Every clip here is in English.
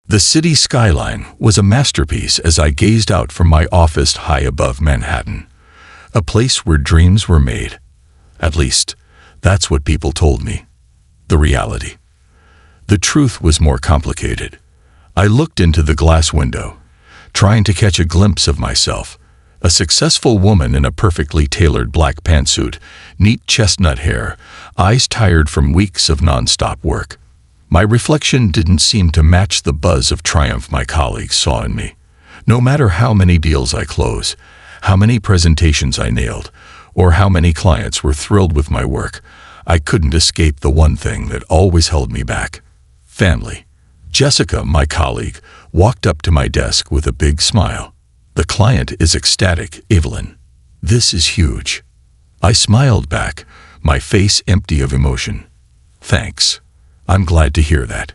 The city skyline was a masterpiece as I gazed out from my office high above Manhattan, a place where dreams were made. At least, that's what people told me. The reality. The truth was more complicated. I looked into the glass window, trying to catch a glimpse of myself, a successful woman in a perfectly tailored black pantsuit, neat chestnut hair, eyes tired from weeks of non-stop work. My reflection didn't seem to match the buzz of triumph my colleagues saw in me. No matter how many deals I closed, how many presentations I nailed, or how many clients were thrilled with my work, I couldn't escape the one thing that always held me back. Family. Jessica, my colleague, walked up to my desk with a big smile. "The client is ecstatic, Evelyn. This is huge." I smiled back, my face empty of emotion. "Thanks. I'm glad to hear that."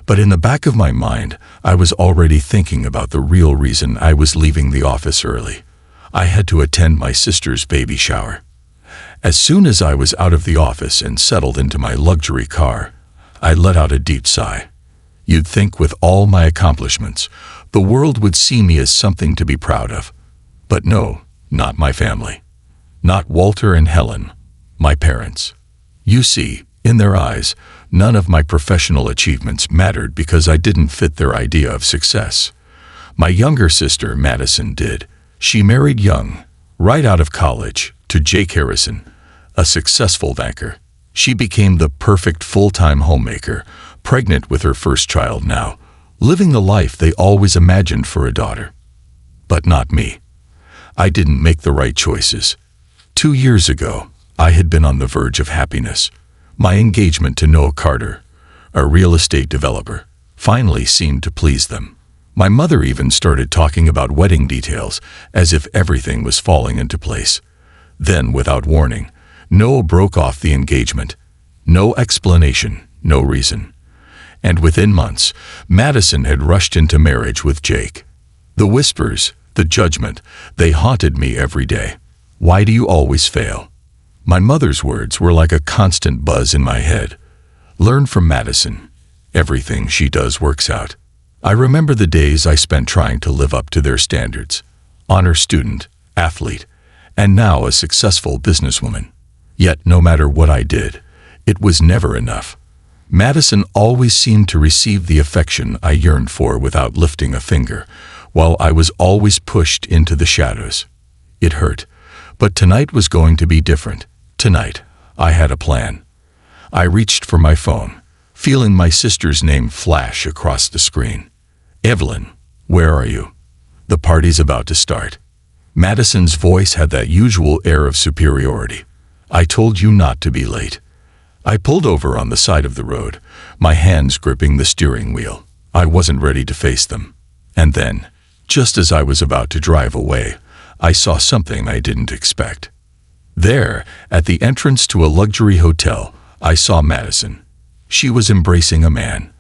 But in the back of my mind, I was already thinking about the real reason I was leaving the office early. I had to attend my sister's baby shower. As soon as I was out of the office and settled into my luxury car, I let out a deep sigh. You'd think with all my accomplishments, the world would see me as something to be proud of. But no, not my family. Not Walter and Helen, my parents. You see, in their eyes, none of my professional achievements mattered because I didn't fit their idea of success. My younger sister, Madison, did. She married young, right out of college, to Jake Harrison, a successful banker. She became the perfect full-time homemaker, pregnant with her first child now, living the life they always imagined for a daughter. But not me. I didn't make the right choices. 2 years ago, I had been on the verge of happiness. My engagement to Noah Carter, a real estate developer, finally seemed to please them. My mother even started talking about wedding details, as if everything was falling into place. Then, without warning, Noah broke off the engagement. No explanation, no reason. And within months, Madison had rushed into marriage with Jake. The whispers, the judgment, they haunted me every day. Why do you always fail? My mother's words were like a constant buzz in my head. Learn from Madison. Everything she does works out. I remember the days I spent trying to live up to their standards. Honor student, athlete, and now a successful businesswoman. Yet no matter what I did, it was never enough. Madison always seemed to receive the affection I yearned for without lifting a finger, while I was always pushed into the shadows. It hurt, but tonight was going to be different. Tonight, I had a plan. I reached for my phone, feeling my sister's name flash across the screen. "Evelyn, where are you? The party's about to start." Madison's voice had that usual air of superiority. "I told you not to be late." I pulled over on the side of the road, my hands gripping the steering wheel. I wasn't ready to face them. And then, just as I was about to drive away, I saw something I didn't expect. There, at the entrance to a luxury hotel, I saw Madison. She was embracing a man.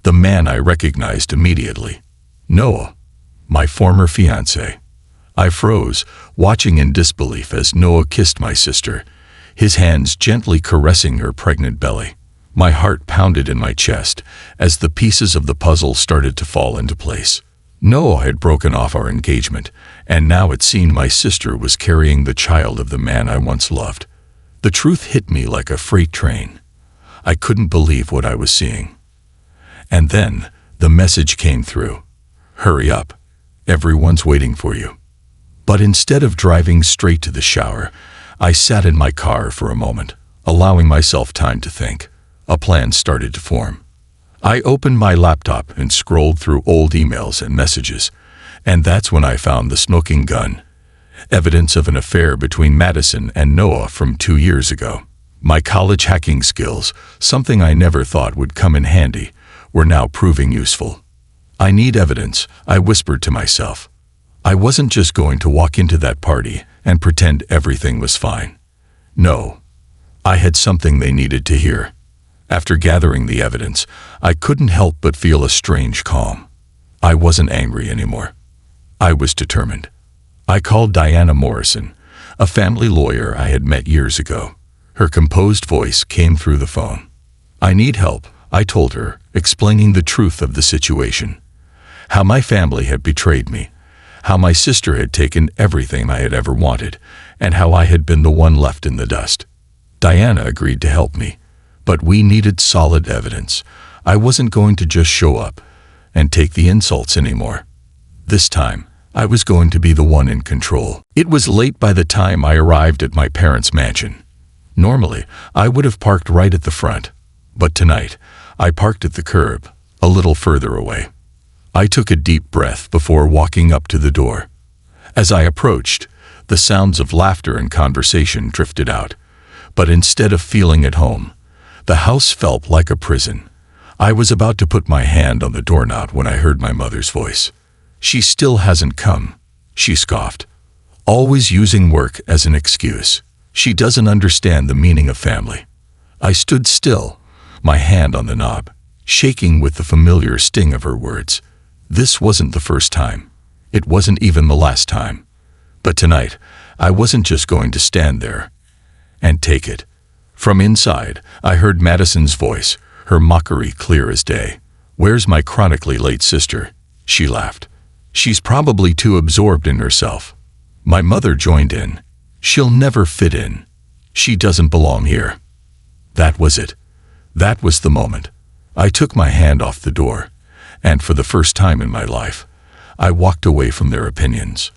The man I recognized immediately. Noah, my former fiancé. I froze, watching in disbelief as Noah kissed my sister, his hands gently caressing her pregnant belly. My heart pounded in my chest as the pieces of the puzzle started to fall into place. Noah had broken off our engagement, and now it seemed my sister was carrying the child of the man I once loved. The truth hit me like a freight train. I couldn't believe what I was seeing. And then, the message came through. "Hurry up. Everyone's waiting for you." But instead of driving straight to the shower, I sat in my car for a moment, allowing myself time to think. A plan started to form. I opened my laptop and scrolled through old emails and messages, and that's when I found the smoking gun. Evidence of an affair between Madison and Noah from 2 years ago. My college hacking skills, something I never thought would come in handy, were now proving useful. "I need evidence," I whispered to myself. I wasn't just going to walk into that party and pretend everything was fine. No, I had something they needed to hear. After gathering the evidence, I couldn't help but feel a strange calm. I wasn't angry anymore. I was determined. I called Diana Morrison, a family lawyer I had met years ago. Her composed voice came through the phone. "I need help," I told her, explaining the truth of the situation. How my family had betrayed me, how my sister had taken everything I had ever wanted, and how I had been the one left in the dust. Diana agreed to help me, but we needed solid evidence. I wasn't going to just show up and take the insults anymore. This time, I was going to be the one in control. It was late by the time I arrived at my parents' mansion. Normally, I would have parked right at the front, but tonight, I parked at the curb, a little further away. I took a deep breath before walking up to the door. As I approached, the sounds of laughter and conversation drifted out, but instead of feeling at home, the house felt like a prison. I was about to put my hand on the doorknob when I heard my mother's voice. "She still hasn't come," she scoffed, always using work as an excuse. "She doesn't understand the meaning of family." I stood still, my hand on the knob, shaking with the familiar sting of her words. This wasn't the first time. It wasn't even the last time. But tonight, I wasn't just going to stand there and take it. From inside, I heard Madison's voice, her mockery clear as day. "Where's my chronically late sister?" She laughed. "She's probably too absorbed in herself." My mother joined in. "She'll never fit in. She doesn't belong here." That was it. That was the moment. I took my hand off the door, and for the first time in my life, I walked away from their opinions.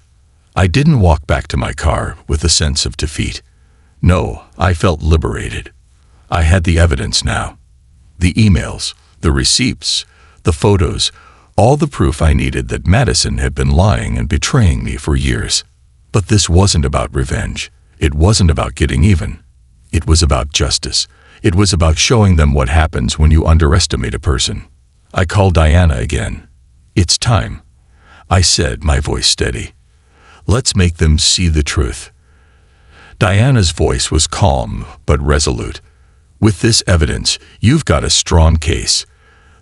I didn't walk back to my car with a sense of defeat. No, I felt liberated. I had the evidence now. The emails, the receipts, the photos, all the proof I needed that Madison had been lying and betraying me for years. But this wasn't about revenge. It wasn't about getting even. It was about justice. It was about showing them what happens when you underestimate a person. I called Diana again. "It's time," I said, my voice steady. "Let's make them see the truth." Diana's voice was calm but resolute. "With this evidence, you've got a strong case.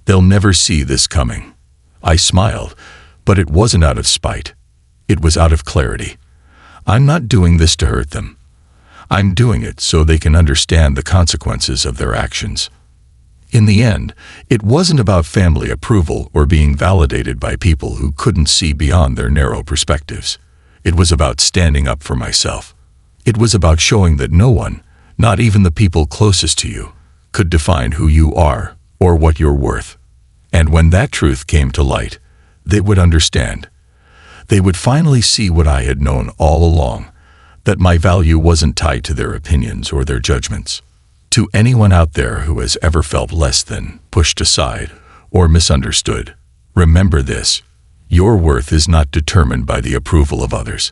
They'll never see this coming." I smiled, but it wasn't out of spite. It was out of clarity. I'm not doing this to hurt them. I'm doing it so they can understand the consequences of their actions. In the end, it wasn't about family approval or being validated by people who couldn't see beyond their narrow perspectives. It was about standing up for myself. It was about showing that no one, not even the people closest to you, could define who you are or what you're worth. And when that truth came to light, they would understand. They would finally see what I had known all along, that my value wasn't tied to their opinions or their judgments. To anyone out there who has ever felt less than, pushed aside, or misunderstood, remember this: your worth is not determined by the approval of others.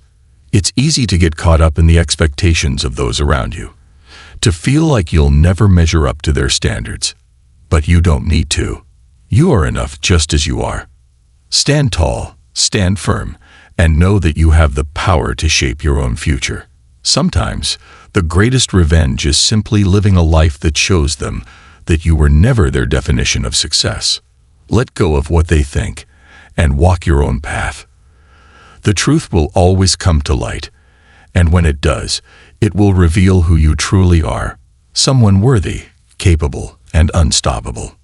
It's easy to get caught up in the expectations of those around you, to feel like you'll never measure up to their standards. But you don't need to. You are enough just as you are. Stand tall, stand firm, and know that you have the power to shape your own future. Sometimes, the greatest revenge is simply living a life that shows them that you were never their definition of success. Let go of what they think and walk your own path. The truth will always come to light, and when it does, it will reveal who you truly are, someone worthy, capable, and unstoppable.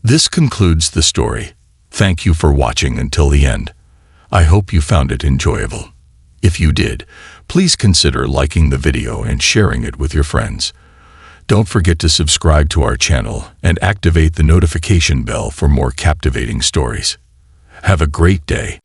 This concludes the story. Thank you for watching until the end. I hope you found it enjoyable. If you did, please consider liking the video and sharing it with your friends. Don't forget to subscribe to our channel and activate the notification bell for more captivating stories. Have a great day.